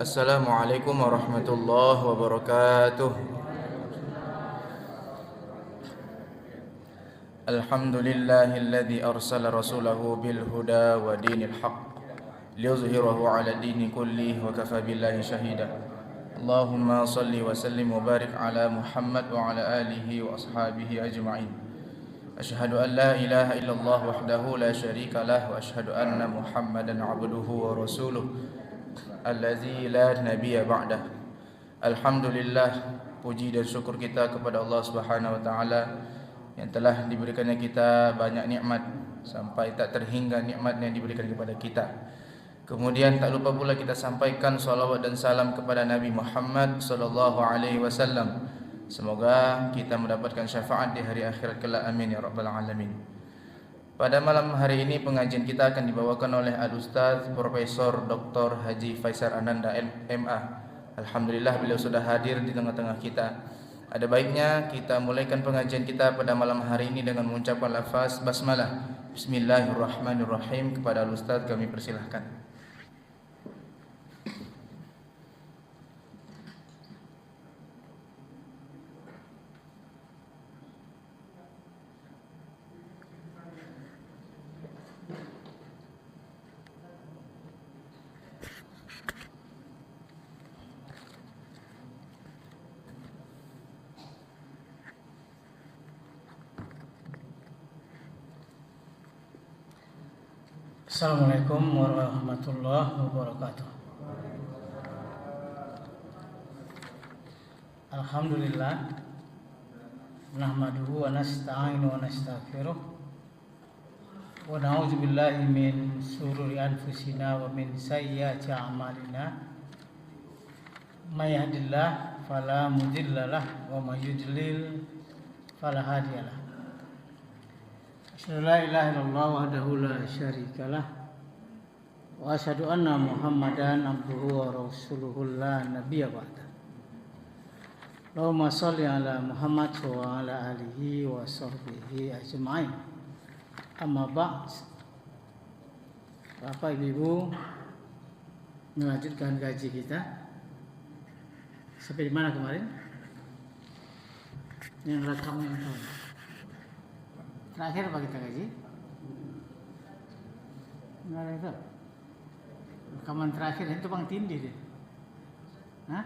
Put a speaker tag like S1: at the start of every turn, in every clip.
S1: Assalamualaikum warahmatullahi wabarakatuh. Alhamdulillahilladzi arsala rasulahu bil huda wa dinil haqq liyuzhirahu 'ala dini kullihi wa kafa billahi shahida. Allahumma salli wa sallim wa barik ala Muhammad wa ala alihi wa ashabihi ajma'in. Asyhadu an la ilaha illallah wahdahu la syarika lah wa asyhadu anna Muhammadan 'abduhu wa rasuluh allazi la nabiyya ba'dah. Alhamdulillah, puji dan syukur kita kepada Allah Subhanahu wa taala yang telah diberikannya kita banyak nikmat sampai tak terhingga nikmat yang diberikan kepada kita. Kemudian tak lupa pula kita sampaikan salawat dan salam kepada Nabi Muhammad sallallahu alaihi wasallam. Semoga kita mendapatkan syafaat di hari akhirat kelak, amin ya rabbal alamin. Pada malam hari ini pengajian kita akan dibawakan oleh Al-Ustaz Profesor Dr. Haji Faisal Ananda MA. Alhamdulillah beliau sudah hadir di tengah-tengah kita. Ada baiknya kita mulaikan pengajian kita pada malam hari ini dengan mengucapkan lafaz basmalah. Bismillahirrahmanirrahim. Kepada Al-Ustaz kami persilahkan.
S2: Assalamualaikum warahmatullahi wabarakatuh. Alhamdulillah, nahmaduhu wa nasta'inu wa nastaghfiruh wa na'udzu billahi min shururi anfusina wa min sayyiati a'malina. May yahdihillahu fala mudhillalah wa may yudlil fala hadiyalah. Asyhadu la ilaha illallah wahdahu la syarikalah wa asyhadu anna Muhammadan abduhu wa rasuluhu la nabiyya ba'da. Allahumma shalli ala Muhammad wa ala alihi wa sahbihi ajma'in. Amma ba'd. Bapak Ibu, melanjutkan kaji kita. Sampai di mana kemarin? Yang rekamnya tahu. Terakhir apa kita kaji? Enggak ada itu. Rekaman terakhir itu Bang Tindih deh. Hah?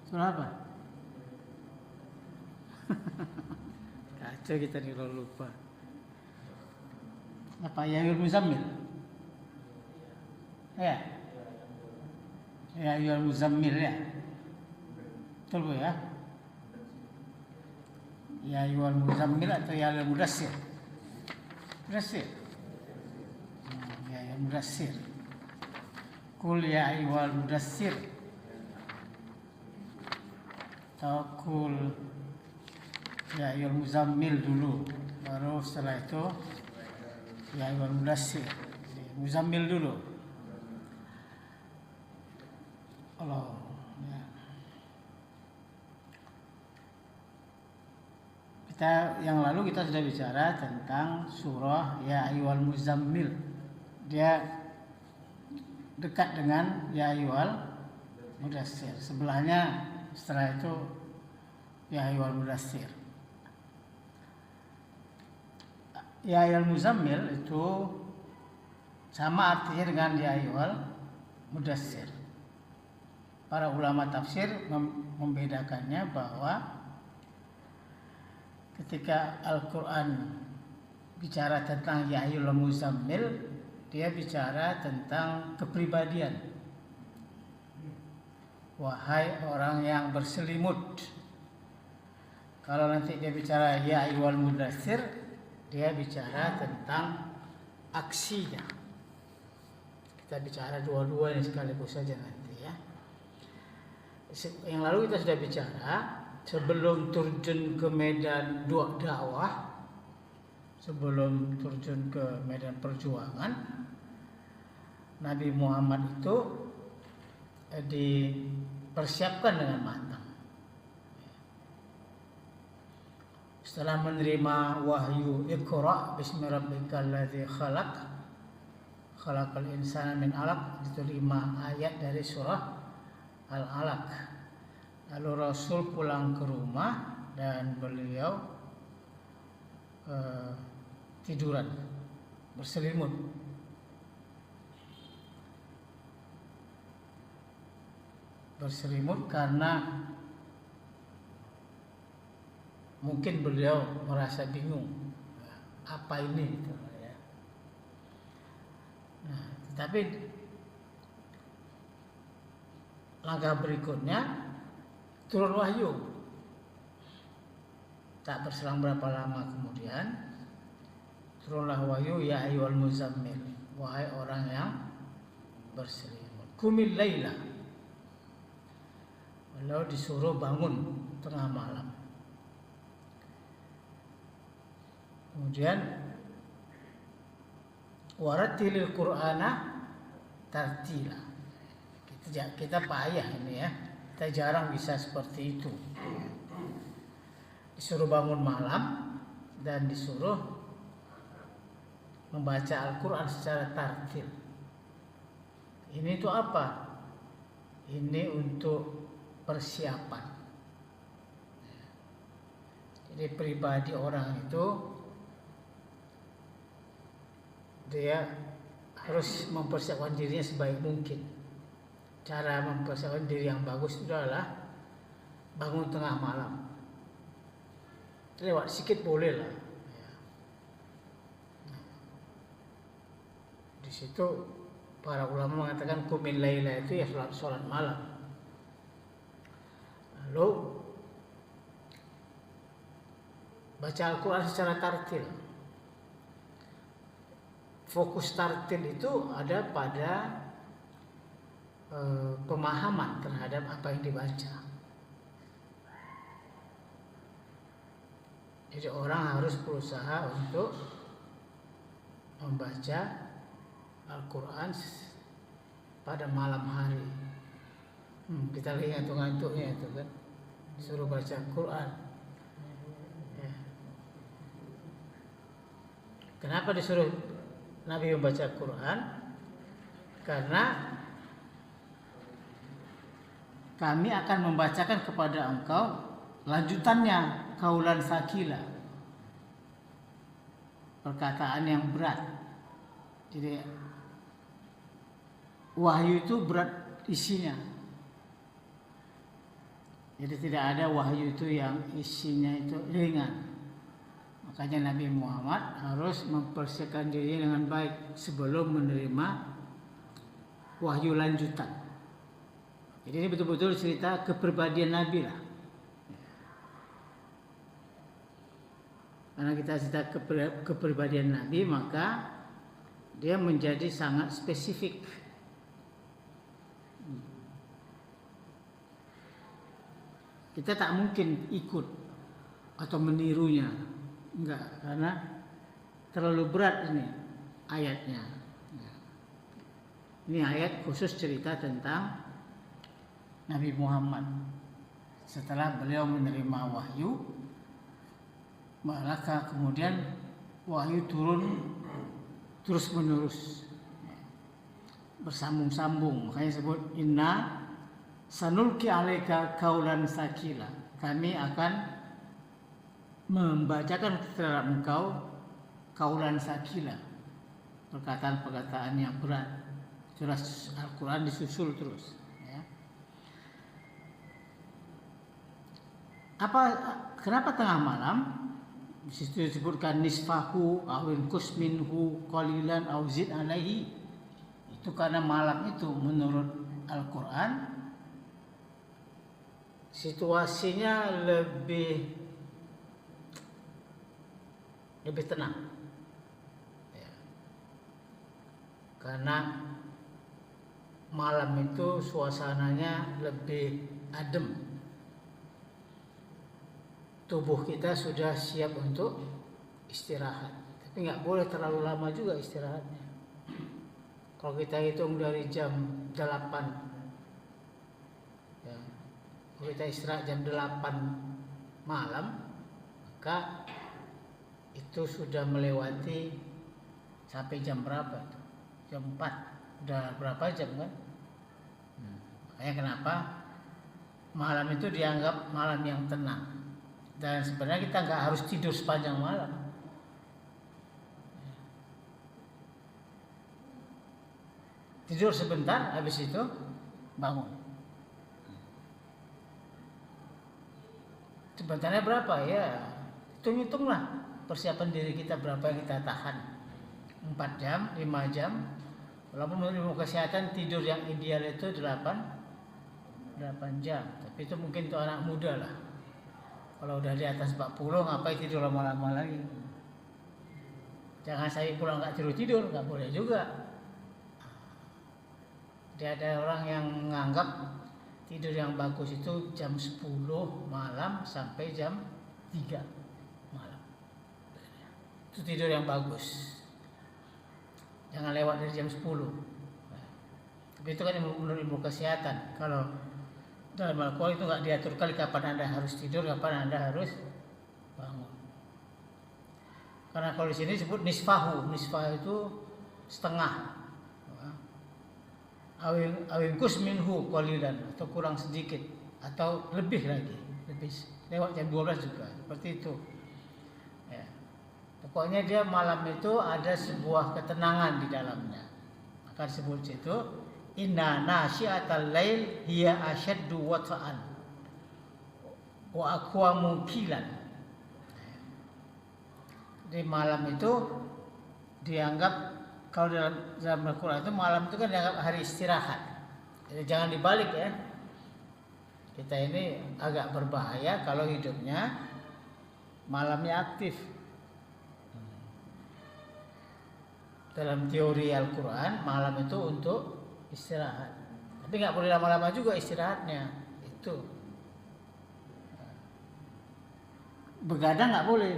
S2: Surah apa? Kacau kita nih kalau lupa. Apa ya Muzammil? Ya. Ya Muzammil ya. Betul Bu ya? Ya ayyuhal muzammil atau ya ayyuhal mudassir? Mudassir. Ya ayyuhal mudassir. Qul ya ayyuhal mudassir. Atau qul ya ayyuhal muzammil dulu. Baru setelah itu ya ayyuhal mudassir. Muzammil dulu. Allah. Yang lalu kita sudah bicara tentang surah ya ayyuhal muzammil. Dia dekat dengan ya ayyuhal mudassir. Sebelahnya setelah itu ya ayyuhal mudassir. Ya ayyuhal muzammil itu sama artinya dengan ya ayyuhal mudassir. Para ulama tafsir membedakannya bahwa ketika Al-Quran bicara tentang ya ayyuhal muzammil, dia bicara tentang kepribadian. Wahai orang yang berselimut. Kalau nanti dia bicara ya ayyuhal mudassir, dia bicara tentang aksinya. Kita bicara dua-duanya sekaligus saja nanti ya. Yang lalu kita sudah bicara sebelum terjun ke medan dakwah, sebelum terjun ke medan perjuangan, Nabi Muhammad itu dipersiapkan dengan matang. Setelah menerima wahyu Iqra bismi rabbikal ladzi khalaq, khalaqal insana min 'alaq, itu 5 ayat dari surah Al-Alaq. Lalu Rasul pulang ke rumah dan beliau tiduran berselimut. Berselimut karena mungkin beliau merasa bingung, apa ini gitu ya. Nah, tetapi langkah berikutnya turun wahyu. Tak berselang berapa lama kemudian turunlah wahyu, ya ayyuhal muzammil, wahai orang yang berselimut, qumil laila. Beliau disuruh bangun tengah malam. Kemudian warattilil Qur'ana tartila. Kita payah ini ya. Kita jarang bisa seperti itu. Disuruh bangun malam dan disuruh membaca Al-Qur'an secara tartil. Ini itu apa? Ini untuk persiapan. Jadi pribadi orang itu dia harus mempersiapkan dirinya sebaik mungkin. Cara mempersiapkan diri yang bagus itu adalah bangun tengah malam. Lewat sikit boleh lah. Di situ para ulama mengatakan qumil laila itu ya sholat malam. Lalu baca Al-Quran secara tartil. Fokus tartil itu ada pada pemahaman terhadap apa yang dibaca. Jadi orang harus berusaha untuk membaca Al-Quran pada malam hari. Kita lihat ngantuk-ngantuknya itu kan, disuruh baca Al-Quran. Ya. Kenapa disuruh Nabi membaca Al-Quran? Karena kami akan membacakan kepada engkau lanjutannya, qaulan sakila, perkataan yang berat. Jadi wahyu itu berat isinya. Jadi tidak ada wahyu itu yang isinya itu ringan. Makanya Nabi Muhammad harus mempersiapkan dirinya dengan baik sebelum menerima wahyu lanjutan. Jadi ini betul-betul cerita kepribadian Nabi lah. Karena kita cerita kepribadian Nabi, maka dia menjadi sangat spesifik. Kita tak mungkin ikut atau menirunya, enggak, karena terlalu berat ini ayatnya. Ini ayat khusus cerita tentang Nabi Muhammad. Setelah beliau menerima wahyu, maka kemudian wahyu turun terus menerus, bersambung-sambung. Makanya disebut inna sanulki alaika qaulan sakila. Kami akan membacakan terhadap engkau qaulan sakila, perkataan-perkataan yang berat. Itulah Al-Quran disusul terus. Ya. Kenapa tengah malam? Di situ disebutkan nisfahu aw inqus minhu qalilan aw zid alaihi. Itu karena malam itu menurut Al-Quran situasinya lebih tenang. Ya. Karena malam itu suasananya lebih adem. Tubuh kita sudah siap untuk istirahat. Tapi nggak boleh terlalu lama juga istirahatnya. Kalau kita hitung dari jam 8, ya, kalau kita istirahat jam 8 malam, maka itu sudah melewati sampai jam berapa itu? Jam 4. Udah berapa jam kan? Makanya kenapa malam itu dianggap malam yang tenang. Dan sebenarnya kita nggak harus tidur sepanjang malam. Tidur sebentar, habis itu bangun. Sebentarnya berapa ya? Hitung-hitunglah persiapan diri kita berapa yang kita tahan. 4 jam, 5 jam. Walaupun menurut ilmu kesehatan tidur yang ideal itu 8 jam. Tapi itu mungkin untuk anak muda lah. Kalau udah di atas 40 ngapain tidur lama-lama lagi. Jangan saya pulang nggak tidur, nggak boleh juga. Dia ada orang yang menganggap tidur yang bagus itu jam 10 malam sampai jam 3 malam. Itu tidur yang bagus. Jangan lewat dari jam 10. Tapi itu kan menurut ilmu kesehatan. Kalau dalam Al-Quran itu nggak diatur kali kapan Anda harus tidur, kapan Anda harus bangun. Karena kalau di sini disebut nisfahu. Nisfahu itu setengah. Awin kus minhu qalilan, atau kurang sedikit atau lebih lagi, lebih lewat jam 12 juga seperti itu ya. Pokoknya dia malam itu ada sebuah ketenangan di dalamnya, maka disebut itu inna nasyiatal lail hiya asyaddu wata'an wa aqwamu qilan. Di malam itu dianggap, kalau dalam Al-Quran itu malam itu kan dianggap hari istirahat. Jadi jangan dibalik ya. Kita ini agak berbahaya kalau hidupnya malamnya aktif. Dalam teori Al-Quran malam itu untuk istirahat. Tapi nggak boleh lama-lama juga istirahatnya. Itu begadang nggak boleh.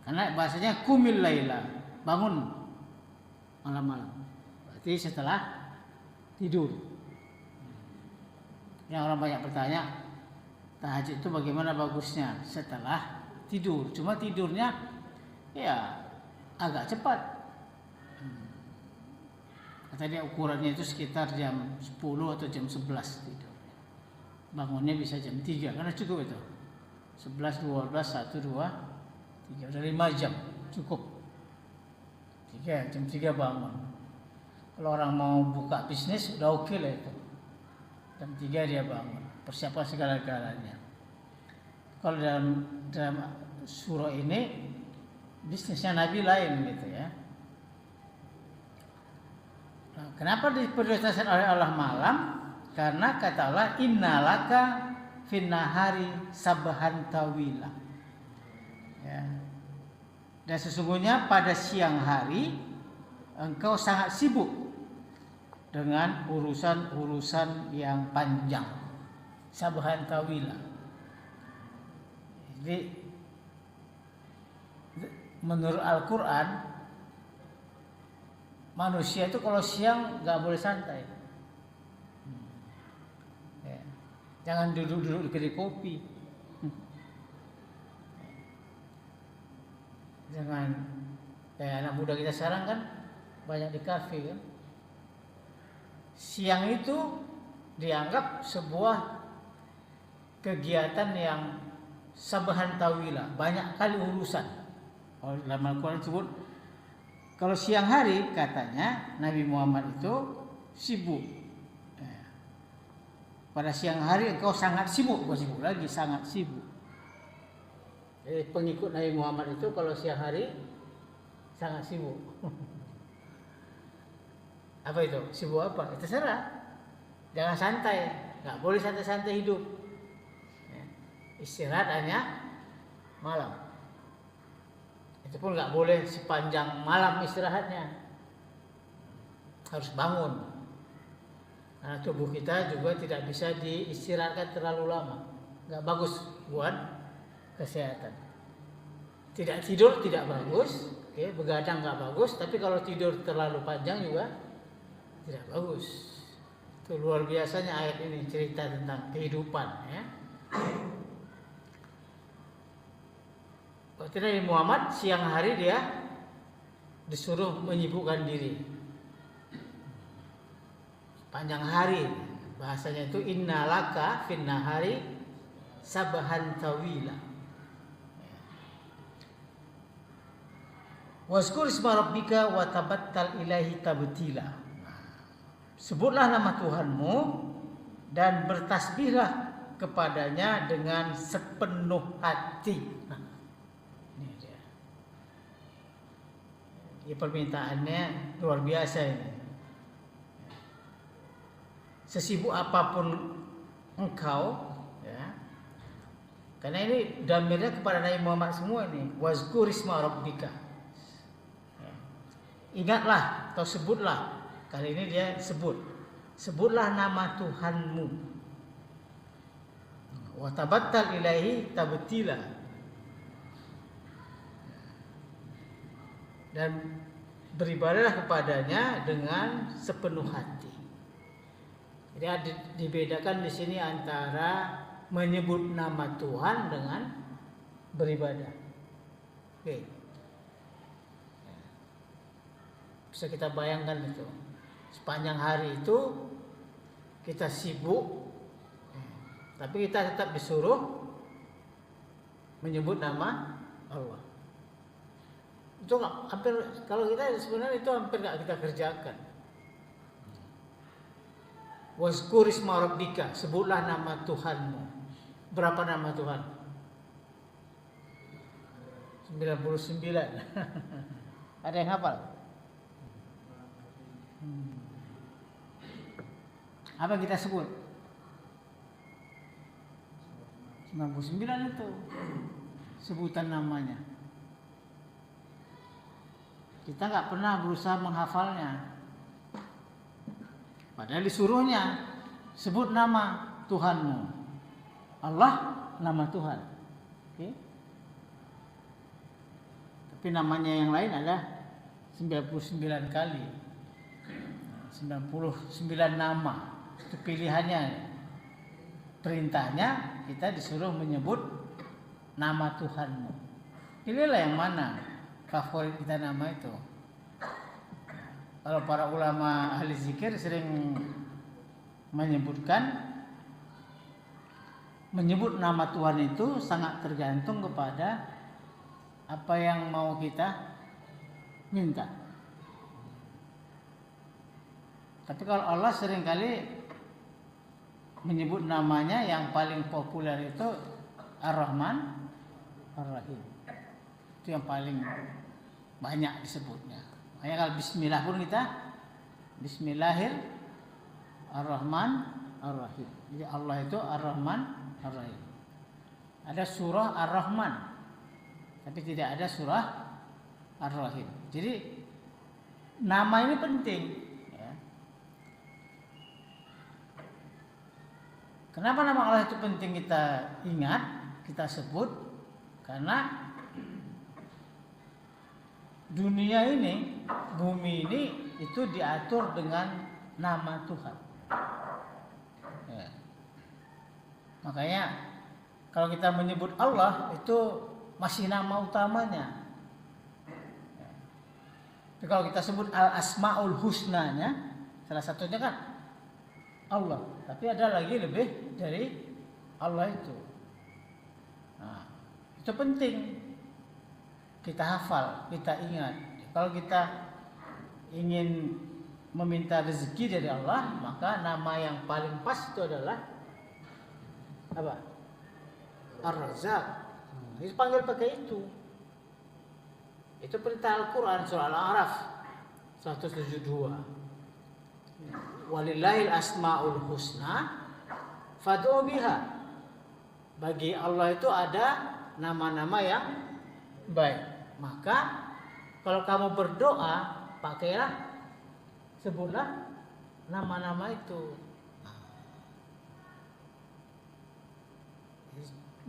S2: Karena bahasanya kumil laila, bangun malam-malam. Berarti setelah tidur. Yang orang banyak bertanya, tahajud itu bagaimana bagusnya? Setelah tidur. Cuma tidurnya ya agak cepat. Kata dia ukurannya itu sekitar jam 10 atau jam 11 tidur. Bangunnya bisa jam 3 karena cukup itu. 11, 12, 1, 2, 3, udah 5 jam cukup. 3, jam 3 bangun. Kalau orang mau buka bisnis udah oke lah itu. Jam 3 dia bangun, persiapan segala-galanya. Kalau dalam surah ini bisnisnya Nabi lain gitu ya. Nah, kenapa diprioritaskan oleh Allah malam? Karena kata Allah innalaka finnahari sabahan tawila. Ya. Dan sesungguhnya pada siang hari engkau sangat sibuk dengan urusan-urusan yang panjang. Sabahan tawila. Jadi menurut Al-Quran manusia itu kalau siang nggak boleh santai. Ya. Jangan duduk-duduk di kedai kopi. Jangan kayak anak muda kita sekarang kan banyak di kafe kan. Siang itu dianggap sebuah kegiatan yang sabahan tawila, banyak kali urusan. Kalau dalam Al-Quran disebut kalau siang hari katanya Nabi Muhammad itu sibuk. Pada siang hari engkau sangat sibuk, bukan sibuk lagi, sangat sibuk. Jadi pengikut Nabi Muhammad itu kalau siang hari sangat sibuk. Apa itu? Sibuk apa? Itu terserah. Jangan santai. Nggak boleh santai-santai hidup. Istirahat hanya malam. Itu pun nggak boleh sepanjang malam istirahatnya. Harus bangun. Karena tubuh kita juga tidak bisa diistirahatkan terlalu lama. Nggak bagus buat kesehatan. Tidak tidur tidak bagus, begadang nggak bagus, tapi kalau tidur terlalu panjang juga tidak bagus. Itu luar biasanya ayat ini cerita tentang kehidupan ya. Waktu Nabi Muhammad siang hari dia disuruh menyibukkan diri. sepanjang hari. Bahasanya itu innalaka fin nahari sabahan tawila. Wazkur isma rabbika wa tabattal ilaihi tabtila. Sebutlah nama Tuhanmu dan bertasbihlah kepadanya dengan sepenuh hati. Nah, ini dia. Ini permintaannya luar biasa ini. Sesibuk apapun engkau, ya. Karena ini damirnya kepada Nabi Muhammad semua ini. Wazkur isma rabbika. Ingatlah atau sebutlah. Kali ini dia sebutlah nama Tuhanmu. Wa tabattal ilaihi tabtila. Dan beribadahlah kepadanya dengan sepenuh hati. Jadi dibedakan di sini antara menyebut nama Tuhan dengan beribadah. Oke. Bisa kita bayangkan itu. Sepanjang hari itu kita sibuk, tapi kita tetap disuruh menyebut nama Allah. Itu hampir, kalau kita sebenarnya itu hampir nggak kita kerjakan. Wazkur isma rabbika, sebutlah nama Tuhanmu. Berapa nama Tuhan? 99. Ada yang hafal? Apa kita sebut? 99 itu sebutan namanya. Kita nggak pernah berusaha menghafalnya. Padahal disuruhnya sebut nama Tuhanmu. Allah nama Tuhan. Oke? Tapi namanya yang lain ada 99 kali. 99 nama. Itu pilihannya. Perintahnya kita disuruh menyebut nama Tuhanmu. Pilihlah yang mana favorit kita nama itu. Kalau para ulama ahli zikir sering menyebutkan, menyebut nama Tuhan itu sangat tergantung kepada apa yang mau kita minta. Tapi kalau Allah seringkali menyebut namanya yang paling populer itu Ar-Rahman Ar-Rahim. Itu yang paling banyak disebutnya. Makanya kalau bismillah pun kita Bismillahirrahman Ar-Rahim. Jadi Allah itu Ar-Rahman Ar-Rahim. Ada surah Ar-Rahman, tapi tidak ada surah Ar-Rahim. Jadi nama ini penting. Kenapa nama Allah itu penting kita ingat, kita sebut? Karena dunia ini, bumi ini itu diatur dengan nama Tuhan. Ya. Makanya kalau kita menyebut Allah itu masih nama utamanya. Ya. Tapi kalau kita sebut Al-Asmaul Husnanya, salah satunya kan Allah. Tapi ada lagi lebih dari Allah itu. Nah, itu penting kita hafal, kita ingat. Kalau kita ingin meminta rezeki dari Allah, maka nama yang paling pas itu adalah apa? Ar-Razzaq. Dipanggil pakai itu. Itu perintah Al-Quran surah Al-A'raf 172. Walillahil asmaul husna fad'u biha. Bagi Allah itu ada nama-nama yang baik. Maka kalau kamu berdoa, pakailah, sebutlah nama-nama itu.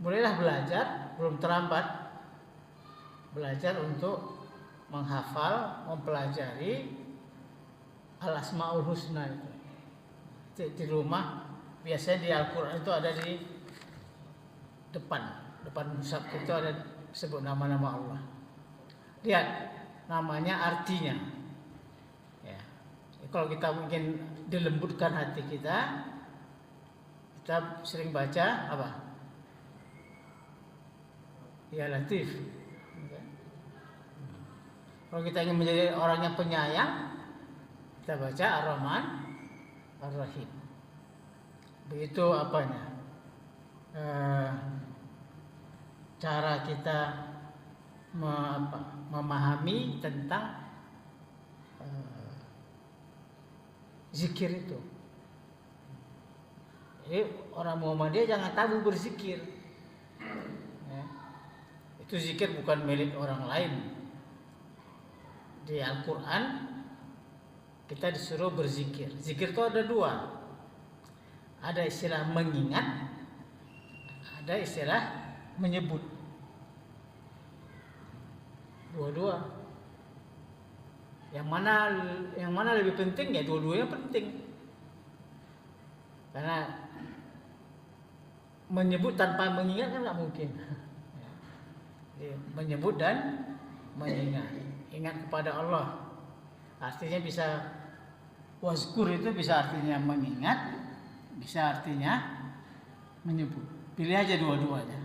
S2: Mulailah belajar, belum terlambat. Belajar untuk menghafal, mempelajari Al-Asmaul Husna itu. Di rumah biasanya di Al-Quran itu ada di depan mushaf itu ada sebut nama-nama Allah. Lihat namanya, artinya. Ya. kalau kita ingin dilembutkan hati kita sering baca apa? Ya Latif. Kalau kita ingin menjadi orang yang penyayang, kita baca Ar-Rahman Ar-Rahim. Begitu apanya? Cara kita memahami tentang zikir itu. Jadi orang Muhammadiyah jangan tabu berzikir. Ya. Itu zikir bukan milik orang lain. Di Al-Quran kita disuruh berzikir. Zikir itu ada dua. Ada istilah mengingat, ada istilah menyebut. Dua-dua. Yang mana lebih penting? Ya dua-duanya penting. Karena menyebut tanpa mengingat kan nggak mungkin. Menyebut dan mengingat. Ingat kepada Allah. Artinya bisa wazkur itu bisa artinya mengingat, bisa artinya menyebut. Pilih aja dua-duanya.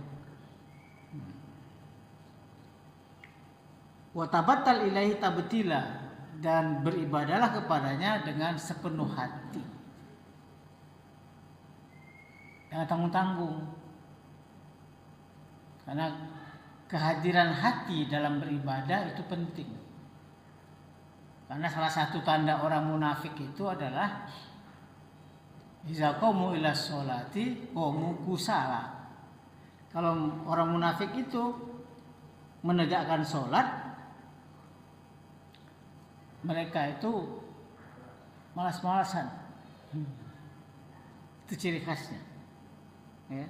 S2: Wa tabattal ilaihi tabtila, dan beribadalah kepadanya dengan sepenuh hati. Jangan tanggung-tanggung. Karena kehadiran hati dalam beribadah itu penting. Karena salah satu tanda orang munafik itu adalah iza qamu ila sholati qamu kusala. Kalau orang munafik itu menegakkan sholat, mereka itu malas-malasan. Itu ciri khasnya. Ya.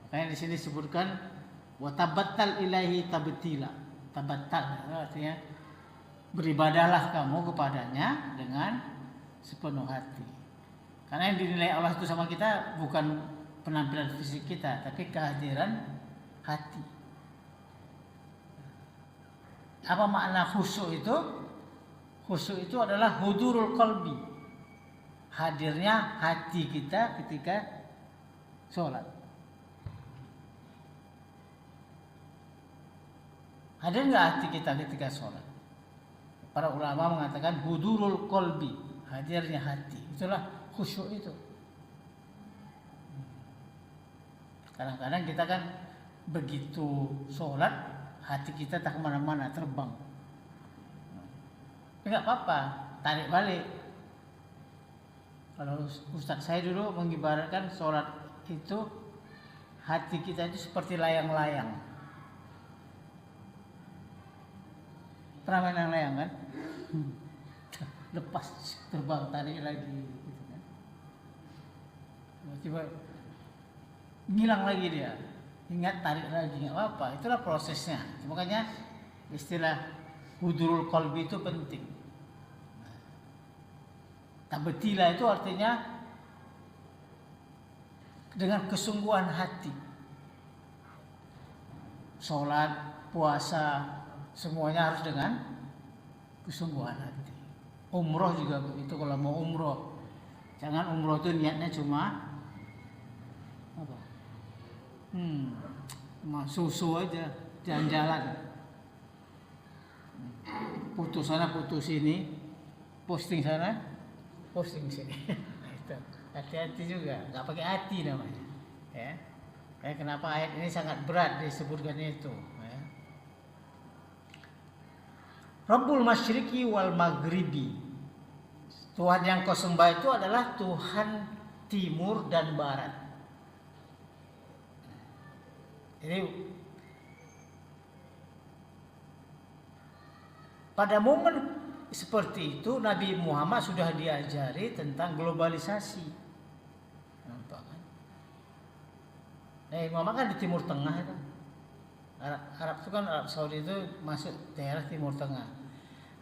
S2: Makanya di sini disebutkan wa tabattal ilaihi tabtila. Tabattal artinya beribadahlah kamu kepadanya dengan sepenuh hati. Karena yang dinilai Allah itu sama kita bukan penampilan fisik kita, tapi kehadiran hati. Apa makna khusyuk itu? Khusyuk itu adalah hudurul qalbi. Hadirnya hati kita ketika sholat. Hadir nggak hati kita ketika sholat? Para ulama mengatakan hudurul qalbi, hadirnya hati. Itulah khusyuk itu. Kadang-kadang kita kan begitu sholat, hati kita tak kemana-mana, terbang. Tapi nggak apa-apa, tarik balik. Kalau Ustaz saya dulu mengibaratkan sholat itu, hati kita itu seperti layang-layang. Pernah main layang-layang kan? Lepas, terbang, tarik lagi gitu kan. Coba ngilang lagi dia, ingat tarik lagi, nggak apa-apa. Itulah prosesnya. Makanya istilah hudurul qalbi itu penting. Tabtila itu artinya dengan kesungguhan hati. Sholat, puasa, semuanya harus dengan kesungguhan hati. Umroh juga begitu. Kalau mau umroh, jangan umroh itu niatnya cuma apa? Cuma susu aja, jalan-jalan. Putus sana, putus sini, posting sana, posting sini. Itu hati-hati juga, nggak pakai hati namanya. Ya, kenapa ayat ini sangat berat disebutkan itu? Ya. Rabbul Masyriqi wal Maghribi. Tuhan yang kau sembah itu adalah Tuhan timur dan barat. Jadi pada momen seperti itu Nabi Muhammad sudah diajari tentang globalisasi. Nampak kan? Nabi Muhammad kan di Timur Tengah itu. Arab itu kan Arab Saudi itu masuk daerah Timur Tengah.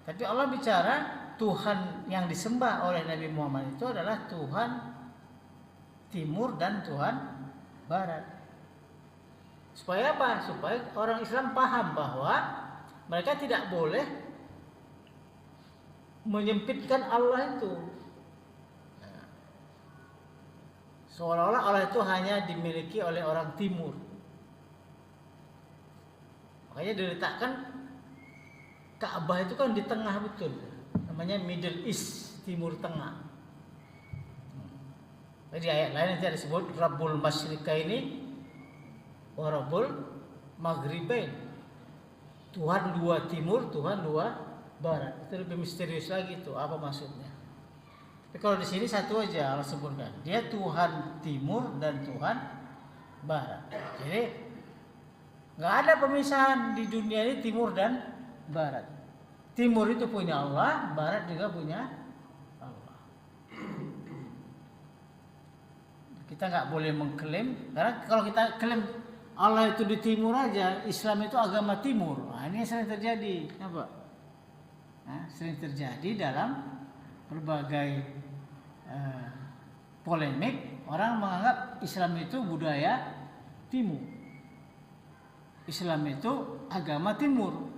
S2: Tapi Allah bicara Tuhan yang disembah oleh Nabi Muhammad itu adalah Tuhan Timur dan Tuhan Barat. Supaya apa? Supaya orang Islam paham bahwa mereka tidak boleh menyempitkan Allah itu. Nah, seolah-olah Allah itu hanya dimiliki oleh orang timur. Makanya diletakkan Ka'bah itu kan di tengah betul. Namanya Middle East, Timur Tengah. Jadi ayat lain nanti ada disebut Rabbul Masyriqaini wa Rabbul Maghribain. Tuhan dua timur, Tuhan dua barat. Itu lebih misterius lagi itu, apa maksudnya? Tapi kalau di sini satu aja Allah sebutkan. Dia Tuhan timur dan Tuhan barat. Jadi nggak ada pemisahan di dunia ini timur dan barat. Timur itu punya Allah, barat juga punya Allah. Kita nggak boleh mengklaim, karena kalau kita klaim Allah itu di timur aja, Islam itu agama timur. Nah, ini sering terjadi, apa? Nah, sering terjadi dalam berbagai polemik. Orang menganggap Islam itu budaya timur, Islam itu agama timur.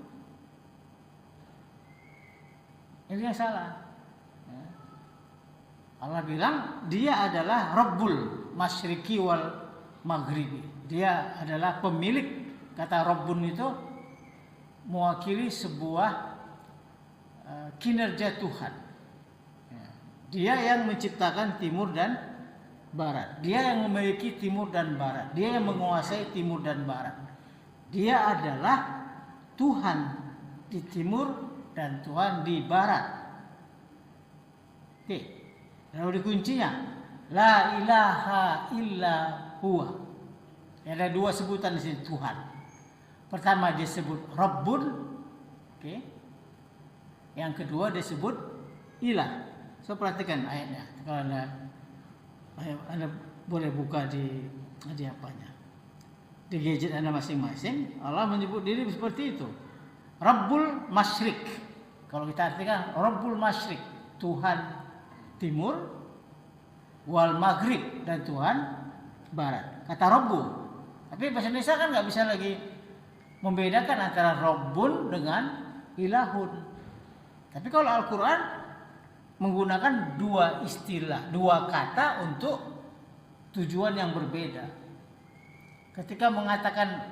S2: Ini yang salah. Allah bilang dia adalah Rabbul Masyriqi wal Maghribi. Dia adalah pemilik. Kata Rabbun itu mewakili sebuah kinerja Tuhan. Dia yang menciptakan timur dan barat. Dia yang memiliki timur dan barat. Dia yang menguasai timur dan barat. Dia adalah Tuhan di timur dan Tuhan di barat. Oke. Lalu kuncinya la ilaha illa huwa. Ada dua sebutan di sini Tuhan. Pertama disebut Rabbun, oke. Yang kedua disebut ilah. So perhatikan ayatnya. Kalau anda boleh buka di apanya, di gadget Anda masing-masing. Allah menyebut diri seperti itu. Rabbul Masyriq. Kalau kita artikan Rabbul Masyriq, Tuhan timur, wal Maghrib, dan Tuhan barat. Kata Rabbu. Tapi bahasa Indonesia kan nggak bisa lagi membedakan antara Rabbun dengan Ilahun. Tapi kalau Al-Quran menggunakan dua istilah, dua kata untuk tujuan yang berbeda. Ketika mengatakan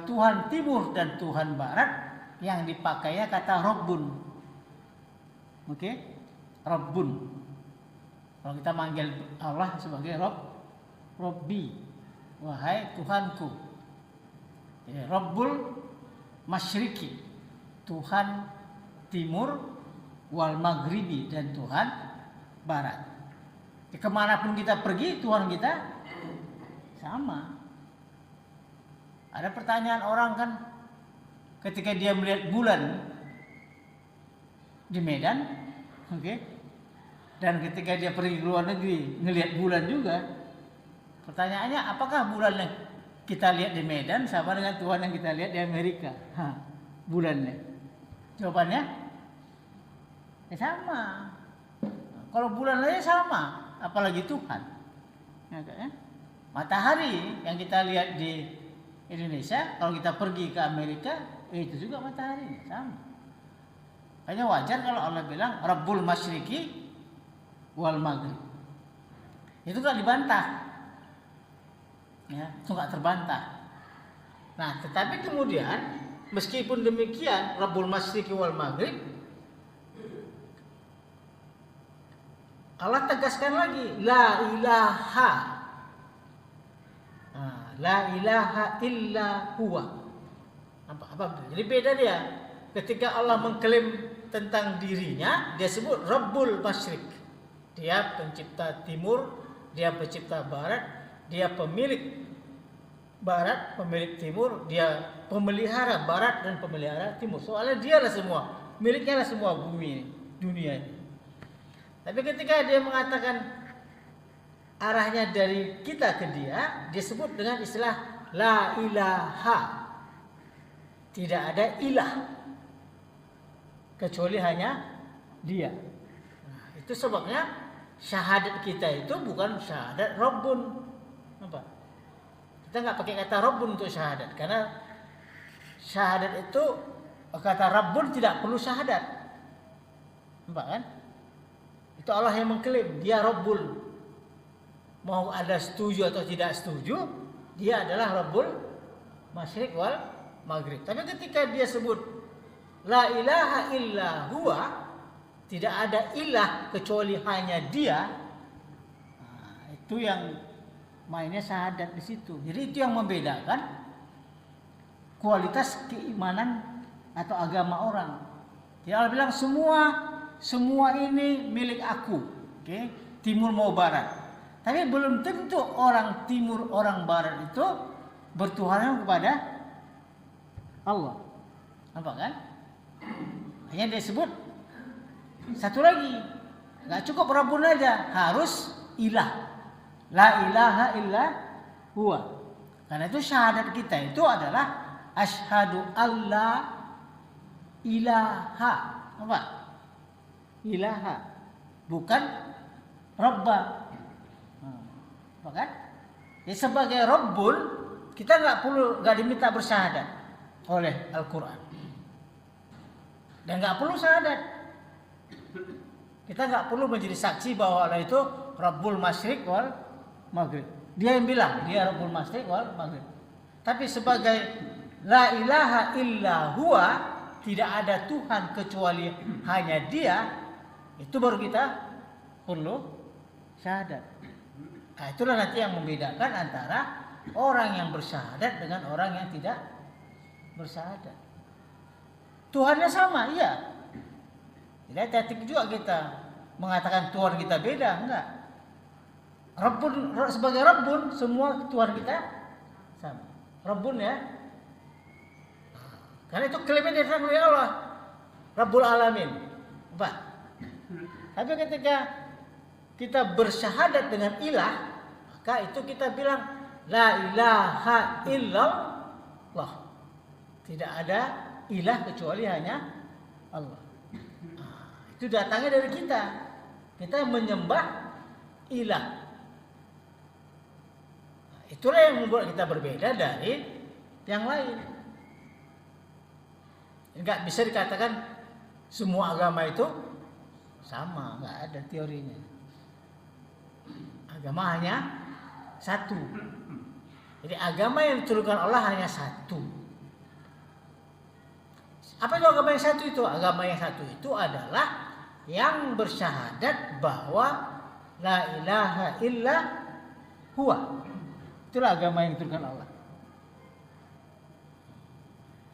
S2: Tuhan timur dan Tuhan barat, yang dipakainya kata Rabbun. Oke? Rabbun. Kalau kita manggil Allah sebagai Rabbi, wahai Tuhanku. Ya, Rabbul Masyriqi, Tuhan timur, wal Maghribi, dan Tuhan barat. Ya, kemanapun kita pergi, Tuhan kita sama. Ada pertanyaan orang kan, ketika dia melihat bulan di Medan, oke, dan ketika dia pergi ke luar negeri ngelihat bulan juga, pertanyaannya apakah bulan yang kita lihat di Medan sama dengan Tuhan yang kita lihat di Amerika? Bulannya, jawabannya ya sama. Kalau bulan aja sama, apalagi Tuhan. Ya, kan? Matahari yang kita lihat di Indonesia, kalau kita pergi ke Amerika, itu juga matahari sama. Hanya wajar kalau Allah bilang Rabbul Masyriqi wal Maghrib. Itu gak dibantah. Ya, itu gak terbantah. Nah, tetapi kemudian meskipun demikian Rabbul Masyriqi wal Maghrib, Allah tegaskan lagi la ilaha. La ilaha illa huwa. Apa? Jadi beda dia. Ketika Allah mengklaim tentang dirinya, dia sebut Rabbul Masyriq. Dia pencipta timur, dia pencipta barat, dia pemilik barat, pemilik timur, dia pemelihara barat dan pemelihara timur. Soalnya dialah semua, miliknya lah semua bumi, dunia ini. Tapi ketika dia mengatakan arahnya dari kita ke dia, disebut dengan istilah la ilaha. Tidak ada ilah kecuali hanya dia. Nah, itu sebabnya syahadat kita itu bukan syahadat Rabbun. Apa? Kita nggak pakai kata Rabbun untuk syahadat, karena syahadat itu kata Rabbun tidak perlu syahadat. Nampak kan? Itu Allah yang mengklaim dia Rabbul. Mau ada setuju atau tidak setuju, dia adalah Rabbul Masyriq wal Maghrib. Tapi ketika dia sebut la ilaha illa huwa, tidak ada ilah kecuali hanya dia, itu yang mainnya syahadat di situ. Jadi itu yang membedakan kualitas keimanan atau agama orang. Jadi Allah bilang semua ini milik aku, okay? Timur mau barat. Tapi belum tentu orang timur orang barat itu bertuhan kepada Allah. Nampak kan? Hanya disebut satu lagi. Gak cukup Rabbun aja, harus ilah. La ilaha illa huwa. Karena itu syahadat kita itu adalah asyhadu alla ilaha. Apa? Ilaha. Bukan Rabba. Apa kan? Ya, sebagai Rabbul kita nggak diminta bersyahadat oleh Al-Quran. Dan nggak perlu syahadat. Kita nggak perlu menjadi saksi bahwa Allah itu Rabbul Masyriq wal Maghrib. Dia yang bilang dia Rabbul Masyriq wal Maghrib. Tapi sebagai la ilaha illa huwa, tidak ada Tuhan kecuali hanya dia, itu baru kita perlu syahadat. Nah, itulah nanti yang membedakan antara orang yang bersyahadat dengan orang yang tidak bersyahadat. Tuhannya sama, iya. Jadi hati-hati juga kita mengatakan Tuhan kita beda, enggak. Rabbun, sebagai Rabbun, semua Tuhan kita sama. Rabbun ya. Karena itu klaimnya dari Allah, Rabbul Alamin. Apa? Tapi ketika kita bersyahadat dengan ilah, maka itu kita bilang la ilaha illallah. Tidak ada ilah kecuali hanya Allah. Itu datangnya dari kita. Kita menyembah ilah. Itulah yang membuat kita berbeda dari yang lain. Enggak bisa dikatakan semua agama itu sama, enggak ada teorinya. Agama hanya satu. Jadi agama yang diturunkan Allah hanya satu. Apa itu agama yang satu itu? Agama yang satu itu adalah yang bersyahadat bahwa la ilaha illa huwa. Itulah agama yang diturunkan Allah.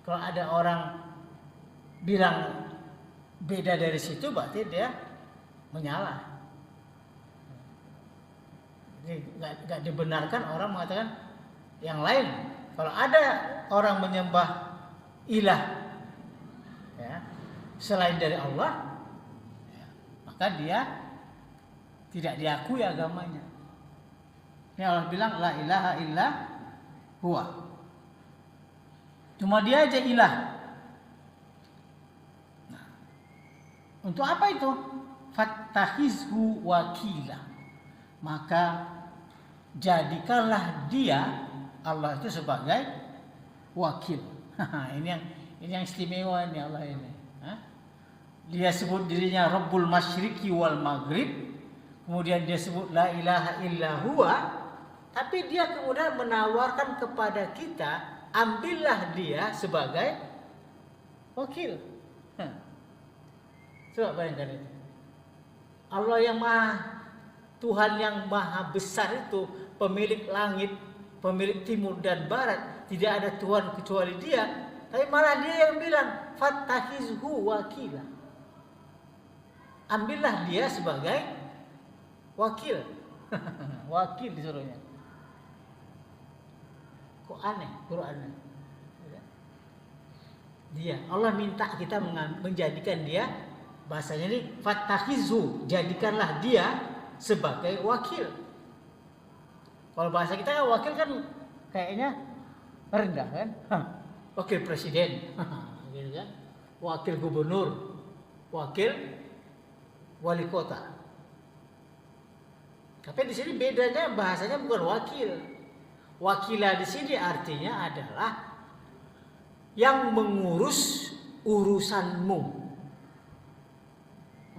S2: Kalau ada orang bilang beda dari situ, berarti dia menyalah. Jadi nggak dibenarkan orang mengatakan yang lain. Kalau ada orang menyembah ilah ya, selain dari Allah, ya, maka dia tidak diakui agamanya. Ini Allah bilang la ilaha illa huwa. Cuma dia aja ilah. Nah, untuk apa itu? Fattahizhu wakila. Maka jadikanlah dia Allah itu sebagai wakil. ini yang istimewa ini Allah ini. Dia sebut dirinya Rabbul Masyriqi wal Maghrib. Kemudian dia sebut la ilaha illa huwa. Tapi dia kemudian menawarkan kepada kita, ambillah dia sebagai wakil. Coba bayangkan itu. Allah yang Tuhan yang maha besar itu, pemilik langit, pemilik timur dan barat, tidak ada Tuhan kecuali dia. Tapi malah dia yang bilang fattahizhu wakila. Ambillah dia sebagai wakil. Wakil disuruhnya. Kok aneh Qurannya. Dia, Allah minta kita menjadikan dia, bahasanya ini fattahizhu, jadikanlah dia sebagai wakil. Kalau bahasa kita kan wakil kan kayaknya rendah kan? Wakil presiden, gitu kan? Wakil gubernur, wakil wali kota. Tapi di sini bedanya bahasanya bukan wakil. Wakilah di sini artinya adalah yang mengurus urusanmu.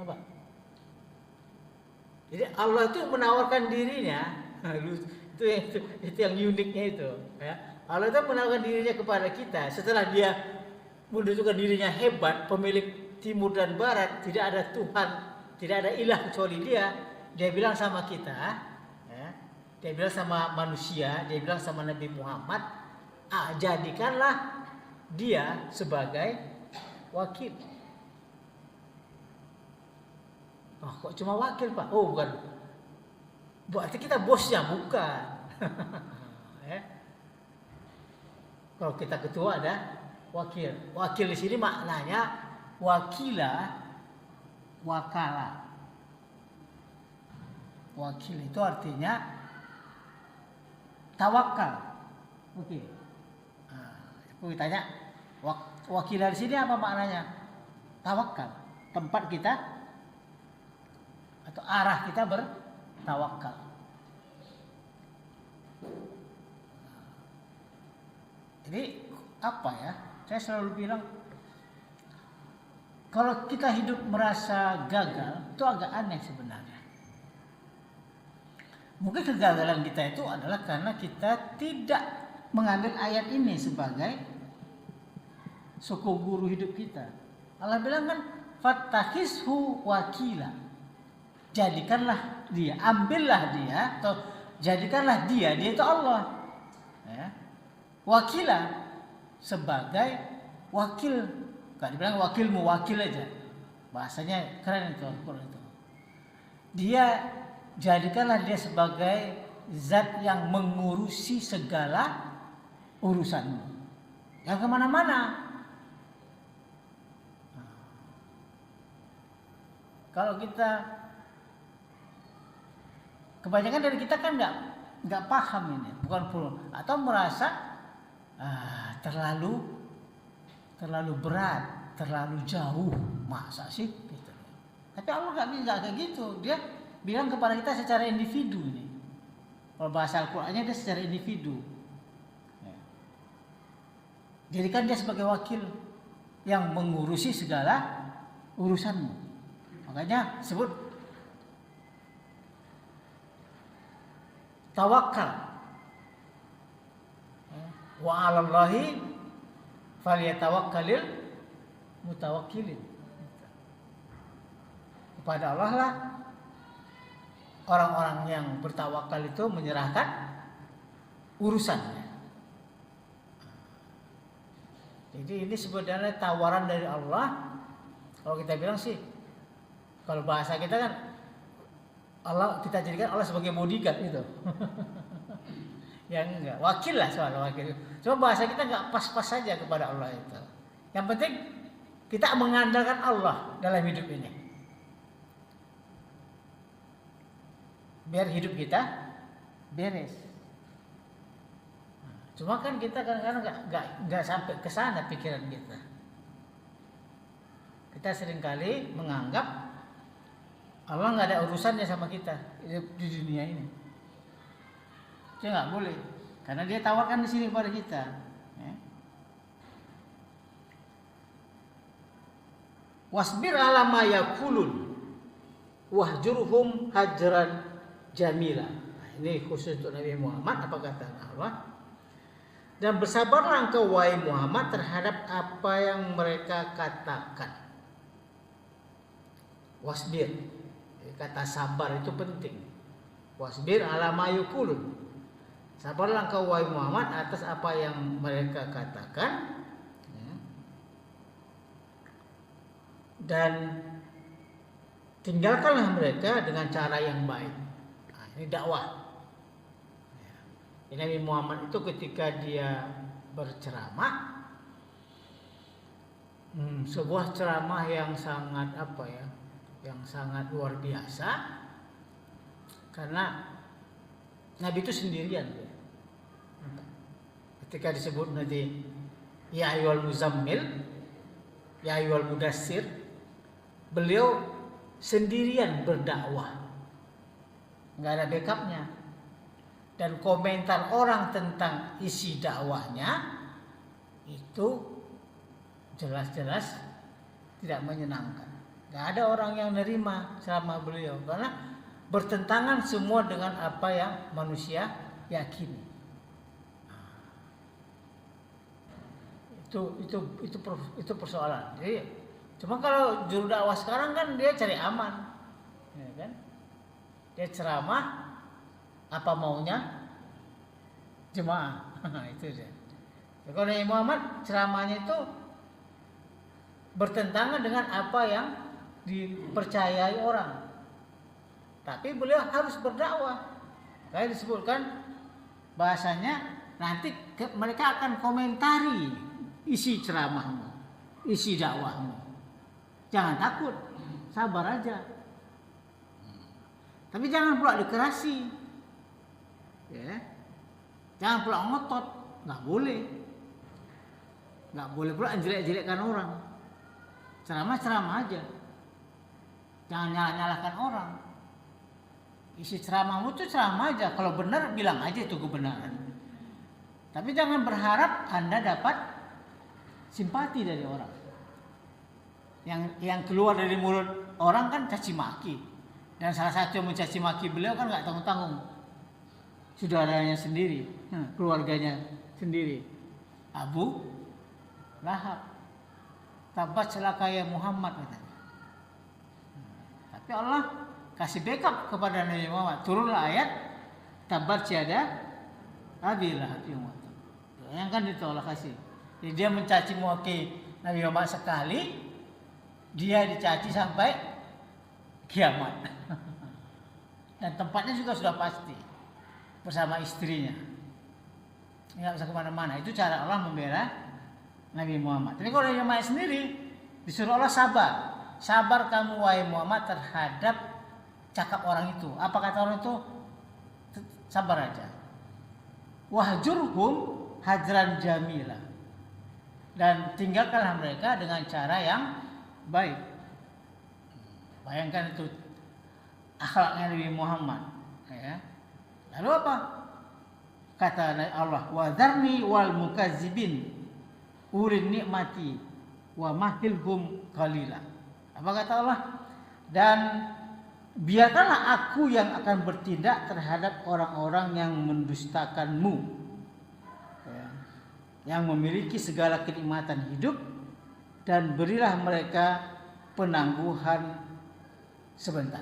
S2: Apa? Jadi Allah itu menawarkan dirinya, itu yang uniknya itu. Ya. Allah itu menawarkan dirinya kepada kita setelah dia menunjukkan dirinya hebat, pemilik timur dan barat, tidak ada Tuhan, tidak ada ilah kecuali dia. Dia bilang sama kita, ya, dia bilang sama manusia, dia bilang sama Nabi Muhammad, jadikanlah dia sebagai wakil. Oh, kok cuma wakil Pak? Oh bukan, berarti kita bosnya, bukan. Ya. Kalau kita ketua ada wakil. Wakil di sini maknanya wakila, wakala. Wakil itu artinya tawakal. Oke. Aku tanya, wakila di sini apa maknanya? Tawakal. Tempat kita atau arah kita bertawakal. Jadi apa ya? Saya selalu bilang kalau kita hidup merasa gagal itu agak aneh sebenarnya. Mungkin kegagalan kita itu adalah karena kita tidak mengambil ayat ini sebagai soko guru hidup kita. Allah bilang kan fattakhizhu wakila. Jadikanlah dia, ambillah dia atau jadikanlah dia itu Allah. Ya. Wakila sebagai wakil. Gak dibilang wakilmu, wakil aja. Bahasanya keren itu Al-Quran itu. Dia jadikanlah dia sebagai zat yang mengurusi segala urusanmu. Yang kemana-mana. Kalau kita kebanyakan dari kita kan nggak paham ini, bukan pun atau merasa terlalu berat, terlalu jauh, masa sih gitu. Tapi Allah nggak kayak gitu. Dia bilang kepada kita secara individu ini. Kalau bahasa Al-Qur'annya dia secara individu. Jadikan dia sebagai wakil yang mengurusi segala urusanmu. Makanya sebut tawakal. Wa 'alallahi falyatawakkalul mutawakkilin. Kepada Allah lah orang-orang yang bertawakal itu menyerahkan urusannya. Jadi ini sebenarnya tawaran dari Allah. Kalau kita bilang sih, kalau bahasa kita kan Allah, kita jadikan Allah sebagai bodyguard gitu. Yang enggak, wakil lah soal wakil. Cuma bahasa kita enggak pas-pas saja kepada Allah itu. Yang penting kita mengandalkan Allah dalam hidup ini. Biar hidup kita beres. Cuma kan kita kadang-kadang enggak sampai ke sana pikiran kita. Kita seringkali menganggap Allah nggak ada urusannya sama kita di dunia ini. Itu nggak boleh, karena dia tawarkan di sini kepada kita. Ya. Wasbir ala ma yaqulun wahjurhum hajran jamila. Nah, ini khusus untuk Nabi Muhammad, apa kata Allah? Dan bersabarlah engkau wahai Muhammad terhadap apa yang mereka katakan. Wasbir. Kata sabar itu penting. Wasbir ala ma yaqulun. Sabarlah engkau wahai Muhammad atas apa yang mereka katakan. Dan tinggalkanlah mereka dengan cara yang baik. Nah, ini dakwah. Nabi Muhammad itu ketika dia berceramah, sebuah ceramah yang sangat yang sangat luar biasa, karena Nabi itu sendirian. Ketika disebut nanti ya ayyuhal muzammil, ya ayyuhal mudassir, beliau sendirian berdakwah, nggak ada backupnya. Dan komentar orang tentang isi dakwahnya itu jelas-jelas tidak menyenangkan. Nggak ada orang yang nerima ceramah beliau karena bertentangan semua dengan apa yang manusia yakini. Itu persoalan. Jadi cuma kalau juru dakwah sekarang kan dia cari aman, ya kan? Dia ceramah apa maunya jemaah. Itu dia. Kalau Nabi Muhammad ceramahnya itu bertentangan dengan apa yang dipercayai orang. Tapi beliau harus berdakwah. Kayak disebutkan bahasanya nanti mereka akan komentari isi ceramahmu, isi dakwahmu. Jangan takut, sabar aja. Tapi jangan pula dikerasi. Ya. Jangan pula ngotot, nggak boleh. Nggak boleh pula jelek-jelekkan orang. Ceramah aja. Jangan nyalah-nyalahkan orang. Isi ceramahmu tuh ceramah aja. Kalau benar bilang aja itu kebenaran. Tapi jangan berharap Anda dapat simpati dari orang. Yang keluar dari mulut orang kan caci maki. Dan salah satu yang mencaci maki beliau kan nggak tanggung-tanggung. Saudaranya sendiri, keluarganya sendiri. Abu Lahab. Tabat celaka ya Muhammad katanya. Tapi Allah kasih backup kepada Nabi Muhammad. Turunlah ayat tabat tiada Abi Lahab yang kan itu Allah kasih. Jadi dia mencaci maki Nabi Muhammad sekali, dia dicaci sampai kiamat. Dan tempatnya juga sudah pasti bersama istrinya. Nggak bisa kemana-mana. Itu cara Allah membela Nabi Muhammad. Tapi kalau Nabi Muhammad sendiri disuruh Allah sabar. Sabar kamu wahai Muhammad terhadap cakap orang itu. Apa kata orang itu? Sabar aja. Wahjurhum hajran jamila. Dan tinggalkanlah mereka dengan cara yang baik. Bayangkan itu akhlaknya Nabi Muhammad. Ya. Lalu apa? Kata Allah, wadharni wal mukazzibin urin nikmati wa mahilhum qalila. Apa kata Allah? Dan biarkanlah aku yang akan bertindak terhadap orang-orang yang mendustakanmu, ya, yang memiliki segala kenikmatan hidup, dan berilah mereka penangguhan sebentar.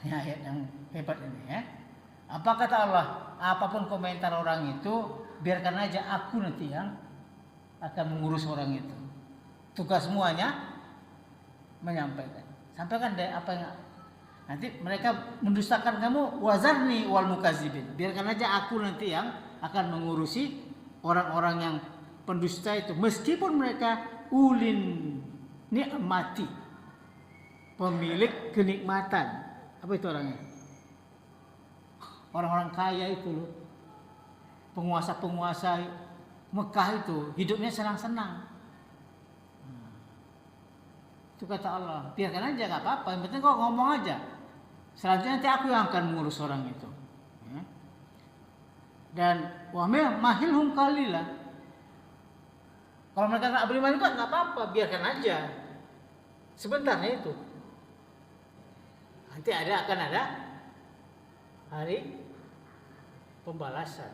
S2: Ini ayat yang hebat ini ya. Apa kata Allah? Apapun komentar orang itu, biarkan aja aku nanti yang akan mengurus orang itu. Tugas semuanya menyampaikan. Sampaikan deh apa yang nanti mereka mendustakan kamu, wazarni wal mukazibin. Biarkan aja aku nanti yang akan mengurusi orang-orang yang pendusta itu, meskipun mereka ulin nikmati, pemilik kenikmatan. Apa itu orangnya? Orang-orang kaya itu loh. Penguasa-penguasa Mekah itu hidupnya senang-senang. Itu kata Allah, biarkan aja gak apa-apa, yang penting kau ngomong aja. Selanjutnya nanti aku yang akan mengurus orang itu. Dan mahilhum qalila. Kalau mereka gak beriman juga gak apa-apa, biarkan aja. Sebentar itu. Nanti akan ada hari pembalasan.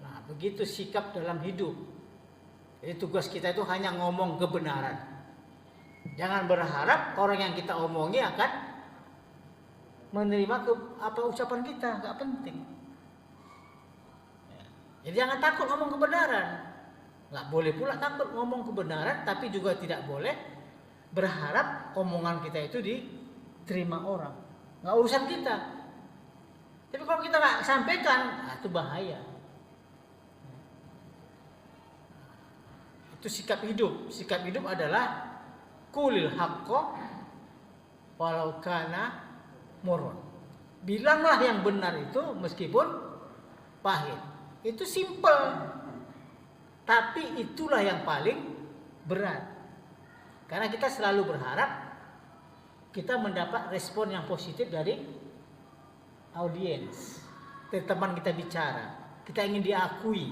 S2: Nah, begitu sikap dalam hidup. Jadi tugas kita itu hanya ngomong kebenaran. Jangan berharap orang yang kita omongi akan menerima apa ucapan kita, nggak penting. Jadi jangan takut ngomong kebenaran. Nggak boleh pula takut ngomong kebenaran, tapi juga tidak boleh berharap omongan kita itu diterima orang. Nggak urusan kita. Tapi kalau kita nggak sampaikan, itu bahaya. Itu sikap hidup. Sikap hidup adalah kulil haqqo walau kana murun. Bilanglah yang benar itu meskipun pahit. Itu simple. Tapi itulah yang paling berat. Karena kita selalu berharap kita mendapat respon yang positif dari audiens, dari teman kita bicara. Kita ingin diakui,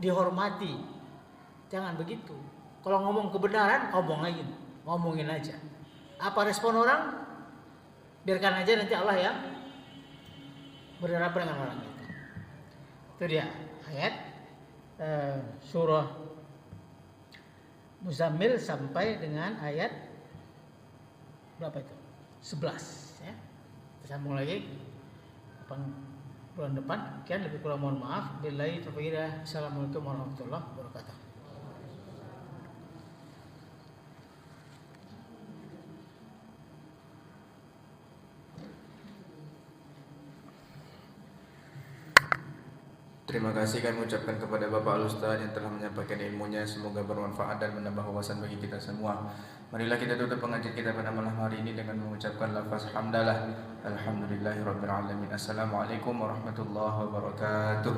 S2: dihormati. Jangan begitu. Kalau ngomong kebenaran, ngomongin aja. Apa respon orang? Biarkan aja, nanti Allah yang berhadapan dengan orang itu. Itu dia ayat surah Muzammil sampai dengan ayat berapa itu? 11 ya. Kita sambung lagi bulan depan. Sekian, lebih kurang mohon maaf. Billahi taufiq. Assalamualaikum warahmatullahi wabarakatuh.
S1: Terima kasih kami ucapkan kepada Bapak Al-Ustaz yang telah menyampaikan ilmunya. Semoga bermanfaat dan menambah wawasan bagi kita semua. Marilah kita tutup pengajian kita pada malam hari ini dengan mengucapkan lafaz hamdalah. Alhamdulillahirabbil alamin. Assalamualaikum warahmatullahi wabarakatuh.